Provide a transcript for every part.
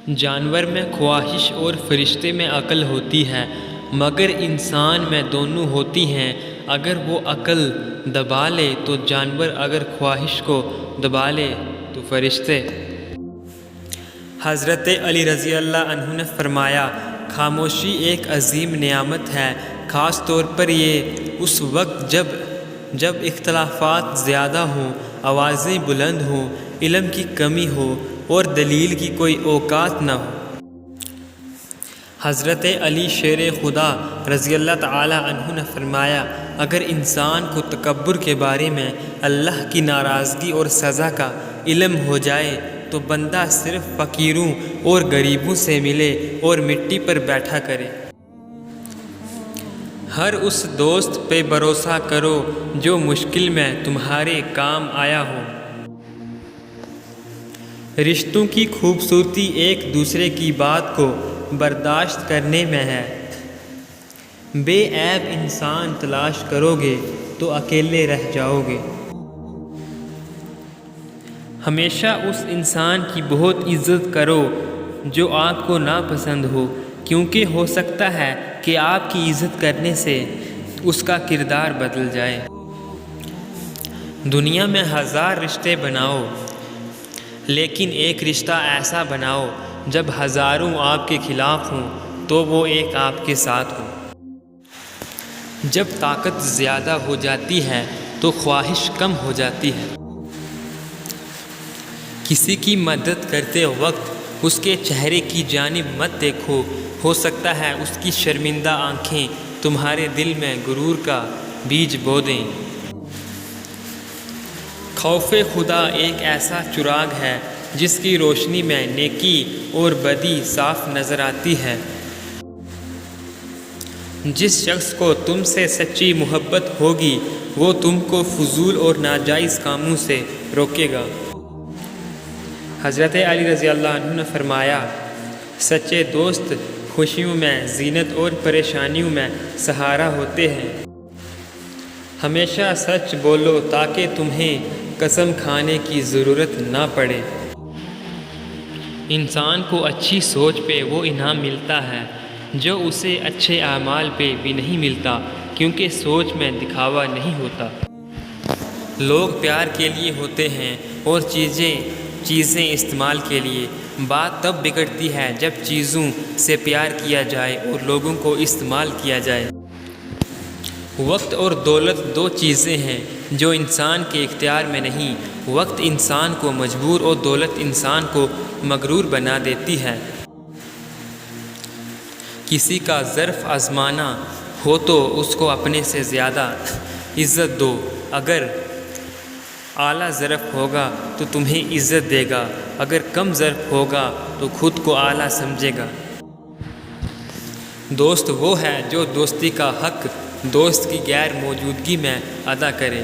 جانور میں خواہش اور فرشتے میں عقل ہوتی ہے، مگر انسان میں دونوں ہوتی ہیں۔ اگر وہ عقل دبا لے تو جانور، اگر خواہش کو دبا لے تو فرشتے۔ حضرت علی رضی اللہ عنہ نے فرمایا، خاموشی ایک عظیم نعمت ہے، خاص طور پر یہ اس وقت جب اختلافات زیادہ ہوں، آوازیں بلند ہوں، علم کی کمی ہو اور دلیل کی کوئی اوقات نہ ہو۔ حضرت علی شیر خدا رضی اللہ تعالی عنہ نے فرمایا، اگر انسان کو تکبر کے بارے میں اللہ کی ناراضگی اور سزا کا علم ہو جائے تو بندہ صرف فقیروں اور غریبوں سے ملے اور مٹی پر بیٹھا کرے۔ ہر اس دوست پہ بھروسہ کرو جو مشکل میں تمہارے کام آیا ہو۔ رشتوں کی خوبصورتی ایک دوسرے کی بات کو برداشت کرنے میں ہے۔ بے عیب انسان تلاش کرو گے تو اکیلے رہ جاؤ گے۔ ہمیشہ اس انسان کی بہت عزت کرو جو آپ کو ناپسند ہو، کیونکہ ہو سکتا ہے کہ آپ کی عزت کرنے سے اس کا کردار بدل جائے۔ دنیا میں 1000 رشتے بناؤ، لیکن ایک رشتہ ایسا بناؤ جب ہزاروں آپ کے خلاف ہوں تو وہ ایک آپ کے ساتھ ہو۔ جب طاقت زیادہ ہو جاتی ہے تو خواہش کم ہو جاتی ہے۔ کسی کی مدد کرتے وقت اس کے چہرے کی جانب مت دیکھو، ہو سکتا ہے اس کی شرمندہ آنکھیں تمہارے دل میں غرور کا بیج بو دیں۔ خوف خدا ایک ایسا چراغ ہے جس کی روشنی میں نیکی اور بدی صاف نظر آتی ہے۔ جس شخص کو تم سے سچی محبت ہوگی وہ تم کو فضول اور ناجائز کاموں سے روکے گا۔ حضرت علی رضی اللہ عنہ نے فرمایا، سچے دوست خوشیوں میں زینت اور پریشانیوں میں سہارا ہوتے ہیں۔ ہمیشہ سچ بولو تاکہ تمہیں قسم کھانے کی ضرورت نہ پڑے۔ انسان کو اچھی سوچ پہ وہ انعام ملتا ہے جو اسے اچھے اعمال پہ بھی نہیں ملتا، کیونکہ سوچ میں دکھاوا نہیں ہوتا۔ لوگ پیار کے لیے ہوتے ہیں اور چیزیں استعمال کے لیے۔ بات تب بگڑتی ہے جب چیزوں سے پیار کیا جائے اور لوگوں کو استعمال کیا جائے۔ وقت اور دولت 2 چیزیں ہیں جو انسان کے اختیار میں نہیں۔ وقت انسان کو مجبور اور دولت انسان کو مغرور بنا دیتی ہے۔ کسی کا ظرف آزمانا ہو تو اس کو اپنے سے زیادہ عزت دو۔ اگر اعلیٰ ظرف ہوگا تو تمہیں عزت دے گا، اگر کم ظرف ہوگا تو خود کو اعلیٰ سمجھے گا۔ دوست وہ ہے جو دوستی کا حق دوست کی غیر موجودگی میں ادا کرے۔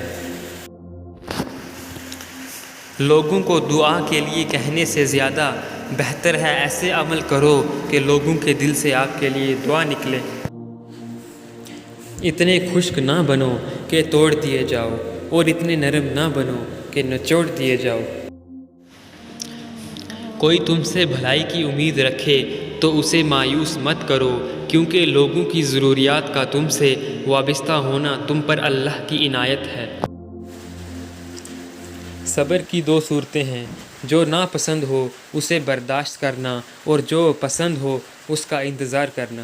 لوگوں کو دعا کے لیے کہنے سے زیادہ بہتر ہے ایسے عمل کرو کہ لوگوں کے دل سے آپ کے لیے دعا نکلے۔ اتنے خشک نہ بنو کہ توڑ دیے جاؤ اور اتنے نرم نہ بنو کہ نچوڑ دیے جاؤ۔ کوئی تم سے بھلائی کی امید رکھے تو اسے مایوس مت کرو، کیونکہ لوگوں کی ضروریات کا تم سے وابستہ ہونا تم پر اللہ کی عنایت ہے۔ صبر کی 2 صورتیں ہیں، جو ناپسند ہو اسے برداشت کرنا اور جو پسند ہو اس کا انتظار کرنا۔